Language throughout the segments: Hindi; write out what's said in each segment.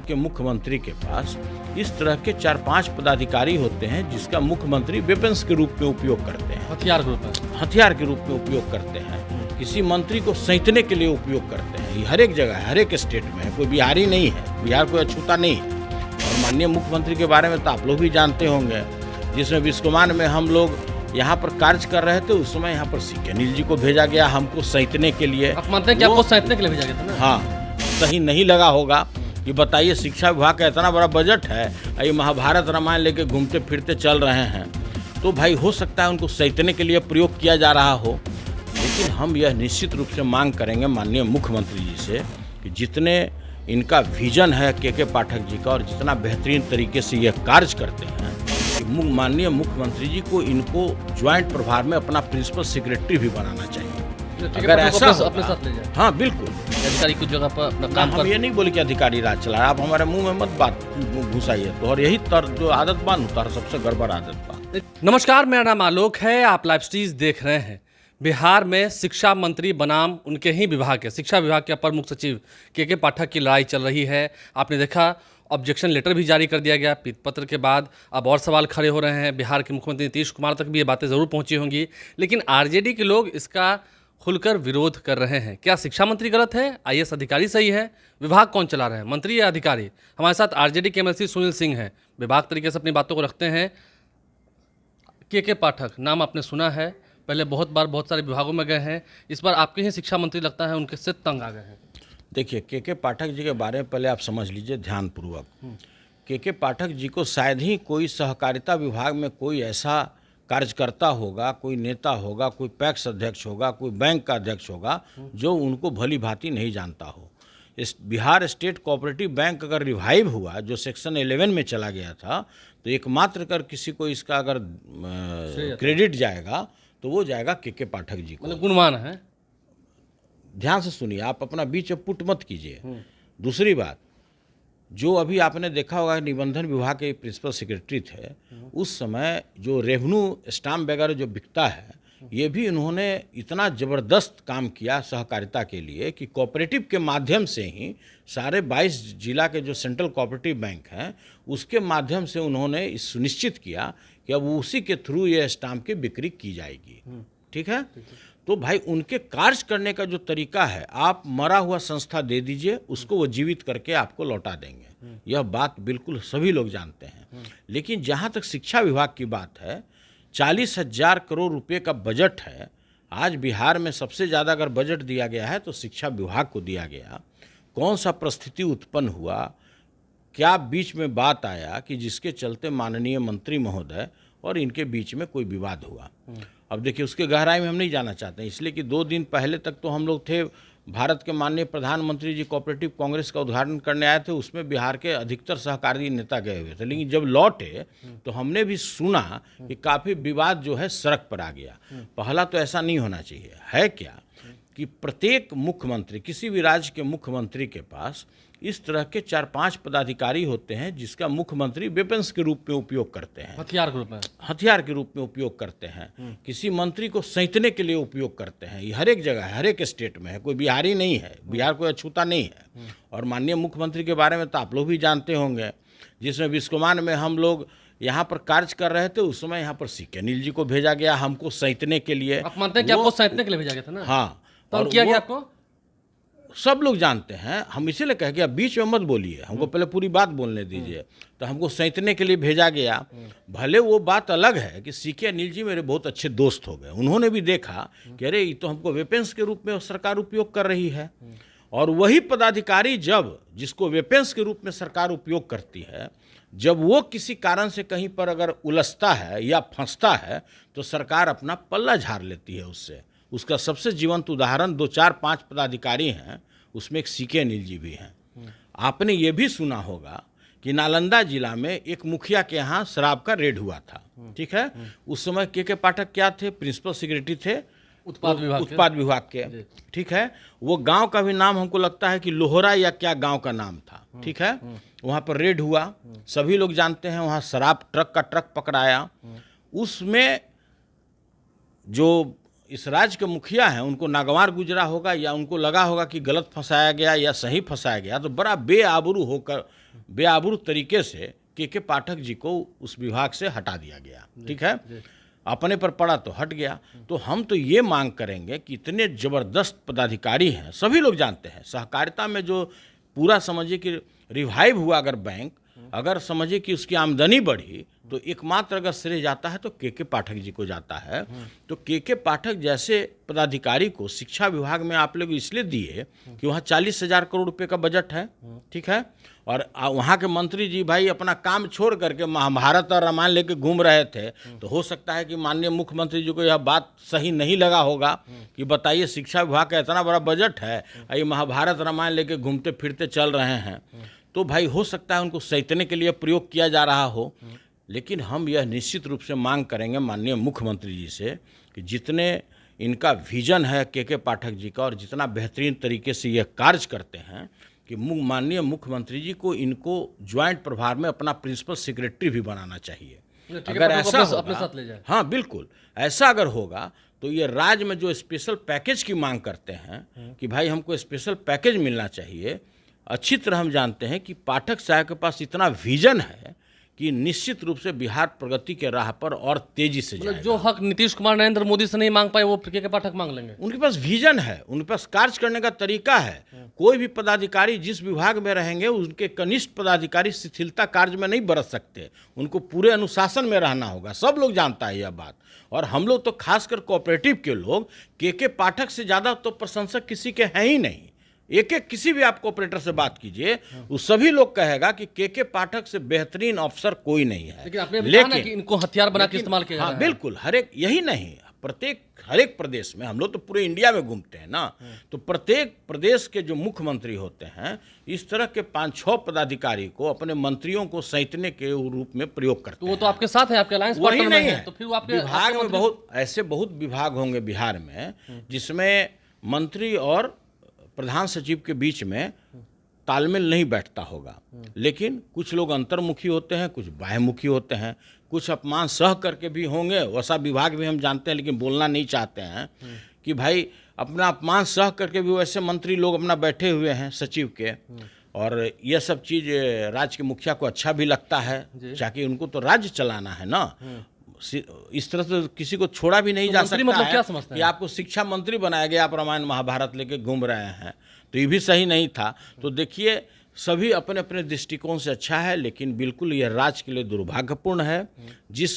के मुख्यमंत्री के पास इस तरह के 4-5 पदाधिकारी होते हैं जिसका मुख्यमंत्री वेपन्स के रूप में उपयोग करते हैं, हथियार के रूप में उपयोग करते हैं, किसी मंत्री को सैंतने के लिए उपयोग करते हैं। ये हर एक जगह है, हर एक स्टेट में है, कोई बिहारी नहीं है, बिहार कोई अछूता नहीं है। और माननीय मुख्यमंत्री के बारे में तो आप लोग भी जानते होंगे, जिसमें विस्कोमान में हम लोग यहाँ पर कार्य कर रहे थे, उस समय यहाँ पर सीके अनिल जी को भेजा गया हमको सैंतने के लिए। आप मानते हैं कि आपको सैंतने के लिए भेजा गया था ना? हाँ, सही नहीं लगा होगा कि बताइए, शिक्षा विभाग का इतना बड़ा बजट है, ये महाभारत रामायण लेके घूमते फिरते चल रहे हैं, तो भाई हो सकता है उनको सैंतने के लिए प्रयोग किया जा रहा हो। लेकिन हम यह निश्चित रूप से मांग करेंगे माननीय मुख्यमंत्री जी से कि जितने इनका विजन है के पाठक जी का और जितना बेहतरीन तरीके से यह कार्य करते हैं, माननीय मुख्यमंत्री जी को इनको ज्वाइंट प्रभार में अपना प्रिंसिपल सेक्रेटरी भी बनाना चाहिए। अगर ऐसा अपने साथ ले जाए। हाँ बिल्कुल, अधिकारी कुछ जगह पर अपना काम हम ये नहीं बोले कि अधिकारी राज चला रहा है, आप हमारे मुंह में मत बात घुसाइए। तो और यही जो आदत बान उतार सबसे गड़बड़ आदत बा। नमस्कार, मेरा नाम आलोक है, आप लाइव स्ट्रीज देख रहे हैं। बिहार में शिक्षा मंत्री बनाम उनके ही विभाग के शिक्षा विभाग के अपर मुख्य सचिव के पाठक की लड़ाई चल रही है। आपने देखा ऑब्जेक्शन लेटर भी जारी कर दिया गया पीत पत्र के बाद। अब और सवाल खड़े हो रहे हैं, बिहार के मुख्यमंत्री नीतीश कुमार तक भी ये बातें ज़रूर पहुंची होंगी, लेकिन आरजेडी के लोग इसका खुलकर विरोध कर रहे हैं। क्या शिक्षा मंत्री गलत है, आईएएस अधिकारी सही है, विभाग कौन चला रहे हैं, मंत्री या अधिकारी? हमारे साथ आरजेडी के एमएलसी सुनील सिंह हैं, विभाग तरीके से अपनी बातों को रखते हैं। के पाठक नाम आपने सुना है, पहले बहुत बार बहुत सारे विभागों में गए हैं, इस बार आपके ही शिक्षा मंत्री लगता है उनके से तंग आ गए हैं। देखिए, के पाठक जी के बारे में पहले आप समझ लीजिए ध्यानपूर्वक। के पाठक जी को शायद ही कोई सहकारिता विभाग में कोई ऐसा कार्यकर्ता होगा, कोई नेता होगा, कोई पैक्स अध्यक्ष होगा, कोई बैंक का अध्यक्ष होगा जो उनको भली भांति नहीं जानता हो। इस बिहार स्टेट कोऑपरेटिव बैंक अगर रिवाइव हुआ, जो सेक्शन 11 में चला गया था, तो एकमात्र अगर किसी को इसका अगर क्रेडिट जाएगा तो वो जाएगा के पाठक जी को। मतलब गुणवान है। ध्यान से सुनिए, आप अपना बीच में पुट मत कीजिए। दूसरी बात, जो अभी आपने देखा होगा निबंधन विभाग के प्रिंसिपल सेक्रेटरी थे, उस समय जो रेवेन्यू स्टाम्प वगैरह जो बिकता है, ये भी उन्होंने इतना ज़बरदस्त काम किया सहकारिता के लिए कि कोऑपरेटिव के माध्यम से ही सारे 22 जिला के जो सेंट्रल कोऑपरेटिव बैंक हैं, उसके माध्यम से उन्होंने इस सुनिश्चित किया कि अब उसी के थ्रू ये स्टाम्प की बिक्री की जाएगी। ठीक है? तो भाई उनके कार्य करने का जो तरीका है, आप मरा हुआ संस्था दे दीजिए, उसको वो जीवित करके आपको लौटा देंगे। यह बात बिल्कुल सभी लोग जानते हैं। लेकिन जहाँ तक शिक्षा विभाग की बात है, 40,000 करोड़ रुपए का बजट है। आज बिहार में सबसे ज़्यादा अगर बजट दिया गया है तो शिक्षा विभाग को दिया गया। कौन सा परिस्थिति उत्पन्न हुआ, क्या बीच में बात आया कि जिसके चलते माननीय मंत्री महोदय और इनके बीच में कोई विवाद हुआ। अब देखिए, उसके गहराई में हम नहीं जाना चाहते हैं, इसलिए कि 2 दिन पहले तक तो हम लोग थे, भारत के माननीय प्रधानमंत्री जी कोऑपरेटिव कांग्रेस का उद्घाटन करने आए थे, उसमें बिहार के अधिकतर सहकारी नेता गए हुए थे। लेकिन जब लौटे तो हमने भी सुना कि काफ़ी विवाद जो है सड़क पर आ गया। पहला तो ऐसा नहीं होना चाहिए। है क्या कि प्रत्येक मुख्यमंत्री, किसी भी राज्य के मुख्यमंत्री के पास इस तरह के 4-5 पदाधिकारी होते हैं जिसका मुख्यमंत्री वेपन्स के रूप में उपयोग करते हैं, हथियार के रूप में उपयोग करते हैं, किसी मंत्री को सैंतने के लिए उपयोग करते हैं। ये हर एक जगह है, हर एक स्टेट में है, कोई बिहारी नहीं है, बिहार कोई अछूता नहीं है। और माननीय मुख्यमंत्री के बारे में तो आप लोग भी जानते होंगे, जिसमें विस्कोमान में हम लोग यहाँ पर कार्य कर रहे थे, उस समय यहाँ पर सीके अनिल जी को भेजा गया हमको सैंतने के लिए। आप मानते हैं कि आपको सैंतने के लिए भेजा गया था ना? हाँ, और किया गया आपको? सब लोग जानते हैं। हम इसीलिए कह गया, बीच में मत बोलिए, हमको पहले पूरी बात बोलने दीजिए। तो हमको सैंतने के लिए भेजा गया। भले वो बात अलग है कि सीके अनिल जी मेरे बहुत अच्छे दोस्त हो गए, उन्होंने भी देखा कि अरे ये तो हमको वेपन्स के रूप में सरकार उपयोग कर रही है। और वही पदाधिकारी जब, जिसको वेपन्स के रूप में सरकार उपयोग करती है, जब वो किसी कारण से कहीं पर अगर उलझता है या फंसता है तो सरकार अपना पल्ला झाड़ लेती है उससे। उसका सबसे जीवंत उदाहरण 2-4-5 पदाधिकारी हैं, उसमें एक सीके अनिल जी भी हैं। आपने ये भी सुना होगा कि नालंदा जिला में एक मुखिया के यहाँ शराब का रेड हुआ था। ठीक है? उस समय के पाठक क्या थे? प्रिंसिपल सेक्रेटरी थे उत्पाद विभाग के। ठीक है? वो गांव का भी नाम हमको लगता है कि लोहरा या क्या गांव का नाम था। ठीक है? वहाँ पर रेड हुआ, सभी लोग जानते हैं। वहाँ शराब ट्रक का ट्रक पकड़ाया। उसमें जो इस राज्य के मुखिया हैं, उनको नागवार गुजरा होगा या उनको लगा होगा कि गलत फंसाया गया या सही फंसाया गया, तो बड़ा बेआबरू होकर बेआबरू तरीके से के पाठक जी को उस विभाग से हटा दिया गया। ठीक है, अपने पर पड़ा तो हट गया। तो हम तो ये मांग करेंगे कि इतने ज़बरदस्त पदाधिकारी हैं, सभी लोग जानते हैं, सहकारिता में जो पूरा समझिए कि रिवाइव हुआ अगर बैंक, अगर समझिए कि उसकी आमदनी बढ़ी, तो एकमात्र अगर श्रेय जाता है तो के पाठक जी को जाता है। तो के पाठक जैसे पदाधिकारी को शिक्षा विभाग में आप लोग इसलिए दिए कि वहाँ 40,000 करोड़ रुपए का बजट है। ठीक है, और वहाँ के मंत्री जी भाई अपना काम छोड़ करके महाभारत और रामायण लेके घूम रहे थे। तो हो सकता है कि माननीय मुख्यमंत्री जी को यह बात सही नहीं लगा होगा कि बताइए शिक्षा विभाग का इतना बड़ा बजट है, ये महाभारत रामायण लेके घूमते फिरते चल रहे हैं। तो भाई हो सकता है उनको सैतने के लिए प्रयोग किया जा रहा हो। लेकिन हम यह निश्चित रूप से मांग करेंगे माननीय मुख्यमंत्री जी से कि जितने इनका विजन है के पाठक जी का, और जितना बेहतरीन तरीके से यह कार्य करते हैं, कि माननीय मुख्यमंत्री जी को इनको ज्वाइंट प्रभार में अपना प्रिंसिपल सेक्रेटरी भी बनाना चाहिए। अगर ऐसा अपने साथ ले जाए। हाँ बिल्कुल, ऐसा अगर होगा तो ये राज्य में जो स्पेशल पैकेज की मांग करते हैं कि भाई हमको स्पेशल पैकेज मिलना चाहिए, अच्छी तरह हम जानते हैं कि पाठक साहब के पास इतना विजन है कि निश्चित रूप से बिहार प्रगति के राह पर और तेजी से जाएगा। जो हक नीतीश कुमार नरेंद्र मोदी से नहीं मांग पाए वो के पाठक मांग लेंगे। उनके पास विजन है, उनके पास कार्य करने का तरीका है। कोई भी पदाधिकारी जिस विभाग में रहेंगे उनके कनिष्ठ पदाधिकारी शिथिलता कार्य में नहीं बरत सकते, उनको पूरे अनुशासन में रहना होगा। सब लोग जानता है यह बात। और हम लोग तो खासकर कोऑपरेटिव के लोग के पाठक से ज़्यादा तो प्रशंसक किसी के हैं ही नहीं। एक किसी भी आप ऑपरेटर से बात कीजिए, वो सभी लोग कहेगा कि के पाठक से बेहतरीन अफसर कोई नहीं है। लेकिन आपने कहा ना कि इनको हथियार बना के इस्तेमाल किया जा रहा है। बिल्कुल, हर एक, यही नहीं, हर एक प्रदेश में, हम लोग तो पूरे इंडिया में घूमते हैं ना, तो प्रत्येक प्रदेश के जो मुख्यमंत्री होते हैं इस तरह के 5-6 पदाधिकारी को अपने मंत्रियों को सैतने के रूप में प्रयोग करते हैं। तो वो तो आपके साथ है, आपके अलायंस वही पार्टनर नहीं में है। तो फिर वो आपके विभाग में बहुत विभाग होंगे बिहार में जिसमें मंत्री और प्रधान सचिव के बीच में तालमेल नहीं बैठता होगा। लेकिन कुछ लोग अंतर्मुखी होते हैं, कुछ बाह्यमुखी होते हैं, कुछ अपमान सह करके भी होंगे, वैसा विभाग भी हम जानते हैं, लेकिन बोलना नहीं चाहते हैं कि भाई अपना अपमान सह करके भी वैसे मंत्री लोग अपना बैठे हुए हैं सचिव के। और यह सब चीज़ राज्य के मुखिया को अच्छा भी लगता है, ताकि उनको तो राज्य चलाना है ना। इस तरह से किसी को छोड़ा भी नहीं जा सकता मतलब है क्या समझते कि आपको शिक्षा मंत्री बनाया गया, आप रामायण महाभारत लेके घूम रहे हैं, तो ये भी सही नहीं था। तो देखिए, सभी अपने अपने दृष्टिकोण से अच्छा है, लेकिन बिल्कुल यह राज्य के लिए दुर्भाग्यपूर्ण है। जिस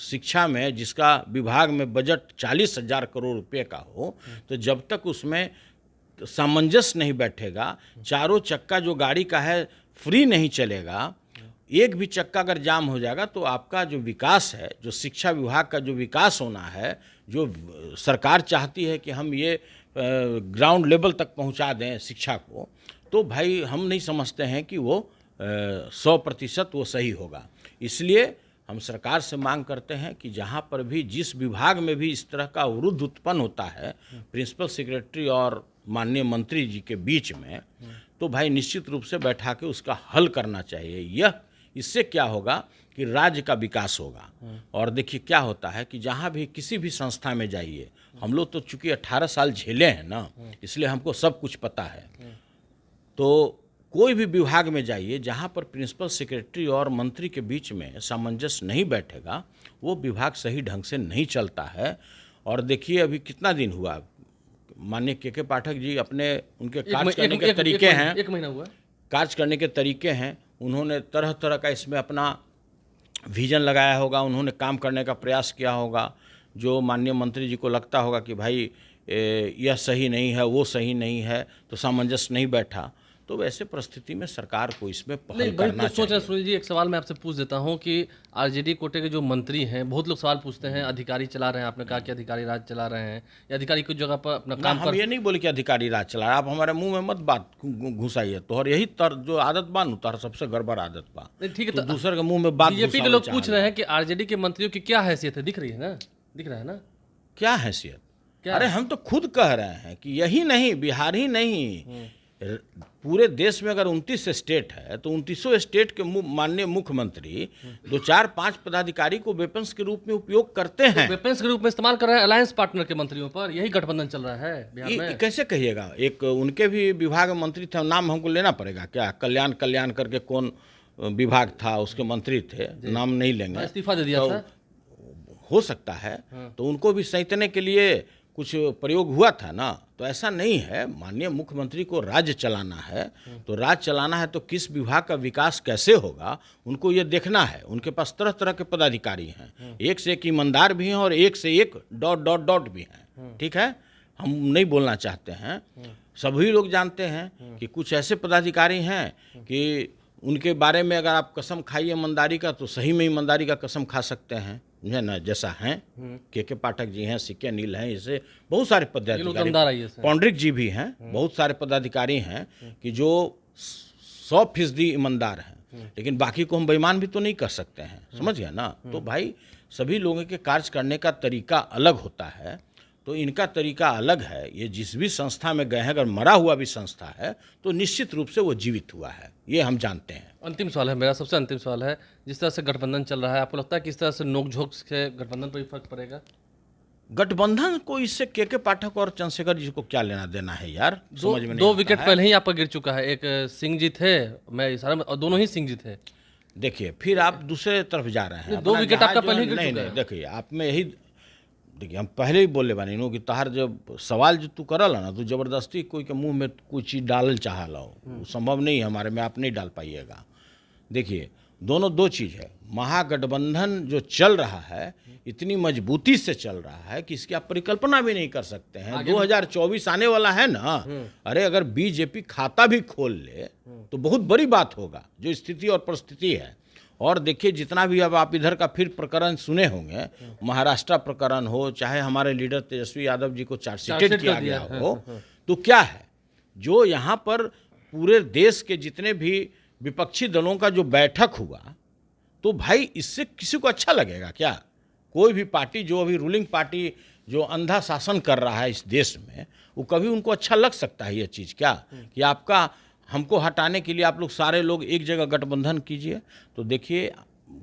शिक्षा में, जिसका विभाग में बजट 40,000 करोड़ रुपए का हो, तो जब तक उसमें सामंजस्य नहीं बैठेगा, चारों चक्का जो गाड़ी का है फ्री नहीं चलेगा, एक भी चक्का अगर जाम हो जाएगा तो आपका जो विकास है, जो शिक्षा विभाग का जो विकास होना है, जो सरकार चाहती है कि हम ये ग्राउंड लेवल तक पहुंचा दें शिक्षा को, तो भाई हम नहीं समझते हैं कि वो 100% वो सही होगा। इसलिए हम सरकार से मांग करते हैं कि जहाँ पर भी, जिस विभाग में भी इस तरह का अवरुद्ध उत्पन्न होता है प्रिंसिपल सेक्रेटरी और माननीय मंत्री जी के बीच में, तो भाई निश्चित रूप से बैठा के उसका हल करना चाहिए। इससे क्या होगा कि राज्य का विकास होगा। और देखिए क्या होता है कि जहाँ भी किसी भी संस्था में जाइए, हम लोग तो चूंकि 18 साल झेले हैं ना, इसलिए हमको सब कुछ पता है। तो कोई भी विभाग में जाइए जहाँ पर प्रिंसिपल सेक्रेटरी और मंत्री के बीच में सामंजस्य नहीं बैठेगा, वो विभाग सही ढंग से नहीं चलता है। और देखिए अभी कितना दिन हुआ, माननीय के पाठक जी अपने उनके कार्य करने के तरीके हैं, 1 महीना हुआ कार्य करने के तरीके हैं, उन्होंने तरह तरह का इसमें अपना विजन लगाया होगा, उन्होंने काम करने का प्रयास किया होगा। जो माननीय मंत्री जी को लगता होगा कि भाई यह सही नहीं है, वो सही नहीं है, तो सामंजस्य नहीं बैठा, तो वैसे परिस्थिति में सरकार को इसमें पहल करना चाहिए। सुनील जी, एक सवाल मैं आपसे पूछ देता हूं कि आरजेडी कोटे के जो मंत्री हैं, बहुत लोग सवाल पूछते हैं अधिकारी चला रहे हैं, आपने कहा कि अधिकारी राज चला रहे हैं, या अधिकारी कुछ जगह पर अपना काम हम ये नहीं बोले कि अधिकारी राज चला रहा है। आप हमारे मुंह में मत बात घुसाइए, तो और यही जो आदत बा तोहर सबसे गड़बड़ आदत बा। ठीक है, तो दूसरे के मुंह में बात। बीजेपी के लोग पूछ रहे हैं कि आरजेडी के मंत्रियों की क्या हैसियत है, दिख रही है ना, दिख रहा है ना क्या हैसियत? अरे हम तो खुद कह रहे हैं कि यही नहीं, बिहार ही नहीं, पूरे देश में अगर 29 स्टेट है तो 29 स्टेट के माननीय मुख्यमंत्री 2-4-5 पदाधिकारी को वेपन्स के रूप में उपयोग करते हैं। वेपन्स के रूप में इस्तेमाल कर रहे हैं अलायंस पार्टनर के मंत्रियों पर, यही गठबंधन चल रहा है बिहार ये में। कैसे कहिएगा? एक उनके भी विभाग में मंत्री थे, नाम हमको लेना पड़ेगा क्या? कल्याण करके कौन विभाग था, उसके मंत्री थे, नाम नहीं लेंगे, इस्तीफा दे दिया था। हो सकता है तो उनको भी सैंतने के लिए कुछ प्रयोग हुआ था ना। तो ऐसा नहीं है, माननीय मुख्यमंत्री को राज्य चलाना है, तो राज्य चलाना है तो किस विभाग का विकास कैसे होगा उनको ये देखना है। उनके पास तरह तरह के पदाधिकारी हैं, एक से एक ईमानदार भी हैं और एक से एक ... भी हैं। ठीक है, हम नहीं बोलना चाहते हैं, सभी लोग जानते हैं कि कुछ ऐसे पदाधिकारी हैं कि उनके बारे में अगर आप कसम खाइए ईमानदारी का तो सही में ईमानदारी का कसम खा सकते हैं, है ना, जैसा हैं के पाठक जी हैं, सिक्के नील हैं, इससे बहुत सारे पदाधिकारी, पौंड्रिक जी भी हैं, बहुत सारे पदाधिकारी हैं कि जो 100% ईमानदार हैं, लेकिन बाकी को हम बेईमान भी तो नहीं कर सकते हैं, समझ गया ना। तो भाई सभी लोगों के कार्य करने का तरीका अलग होता है, तो इनका तरीका अलग है। ये जिस भी संस्था में गए हैं, अगर मरा हुआ भी संस्था है तो निश्चित रूप से वो जीवित हुआ है, ये हम जानते हैं। अंतिम सवाल है मेरा, सबसे अंतिम सवाल है, जिस तरह से गठबंधन चल रहा है, आपको लगता है कि इस तरह से नोकझोंक से गठबंधन पर भी फर्क पड़ेगा? गठबंधन को इससे के पाठक और चंद्रशेखर जी को क्या लेना देना है यार, समझ में नहीं। 2 विकेट पहले ही आपका गिर चुका है, एक सिंह जी थे, मैं इशारा और दोनों ही सिंह जी थे। देखिए फिर आप दूसरे तरफ जा रहे हैं। 2 विकेट आपका पहले ही गिर चुका है। देखिए आप में यही, देखिए हम पहले ही बोले बानी नो कि तहार जब सवाल जो तू करल ना, तो जबरदस्ती कोई के मुंह में कोई चीज़ डालल चाह लो, संभव नहीं है हमारे में, आप नहीं डाल पाइएगा। देखिए दोनों 2 चीज़ है, महागठबंधन जो चल रहा है इतनी मजबूती से चल रहा है कि इसकी आप परिकल्पना भी नहीं कर सकते हैं। 2024 आने वाला है ना, अरे अगर बीजेपी खाता भी खोल ले तो बहुत बड़ी बात होगा, जो स्थिति और परिस्थिति है। और देखिए जितना भी अब आप इधर का फिर प्रकरण सुने होंगे, महाराष्ट्र प्रकरण हो, चाहे हमारे लीडर तेजस्वी यादव जी को चार्जशीटेड किया गया हो, तो क्या है जो यहाँ पर पूरे देश के जितने भी विपक्षी दलों का जो बैठक हुआ, तो भाई इससे किसी को अच्छा लगेगा क्या? कोई भी पार्टी जो अभी रूलिंग पार्टी जो अंधा शासन कर रहा है इस देश में, वो कभी उनको अच्छा लग सकता है ये चीज़ क्या कि आपका हमको हटाने के लिए आप लोग सारे लोग एक जगह गठबंधन कीजिए? तो देखिए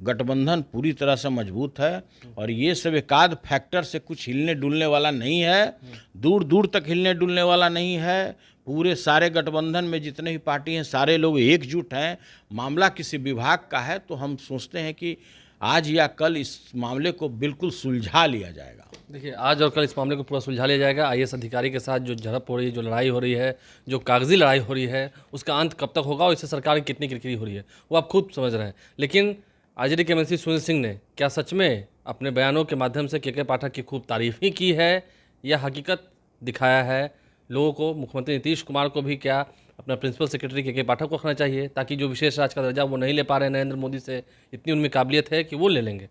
गठबंधन पूरी तरह से मजबूत है और ये सब एकाध फैक्टर से कुछ हिलने डुलने वाला नहीं है, दूर दूर तक हिलने डुलने वाला नहीं है। पूरे सारे गठबंधन में जितने भी पार्टी हैं सारे लोग एकजुट हैं। मामला किसी विभाग का है तो हम सोचते हैं कि आज या कल इस मामले को बिल्कुल सुलझा लिया जाएगा। देखिए आज और कल इस मामले को पूरा सुलझा लिया जाएगा। आईएएस अधिकारी के साथ जो झड़प हो रही है, जो लड़ाई हो रही है, जो कागजी लड़ाई हो रही है, उसका अंत कब तक होगा और इससे सरकार की कितनी किरकिरी हो रही है वो आप खुद समझ रहे हैं। लेकिन आरजेडी के मंत्री सुनील सिंह ने क्या सच में अपने बयानों के माध्यम से के पाठक की खूब तारीफ ही की है या हकीकत दिखाया है लोगों को? मुख्यमंत्री नीतीश कुमार को भी क्या अपना प्रिंसिपल सेक्रेटरी के पाठक को रखना चाहिए ताकि जो विशेष राज का दर्जा वो नहीं ले पा रहे नरेंद्र मोदी से, इतनी उनमें काबिलियत है कि वो ले लेंगे?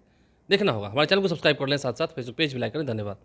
देखना होगा। हमारे चैनल को सब्सक्राइब कर लें, साथ साथ फेसबुक पेज भी लाइक करें। धन्यवाद।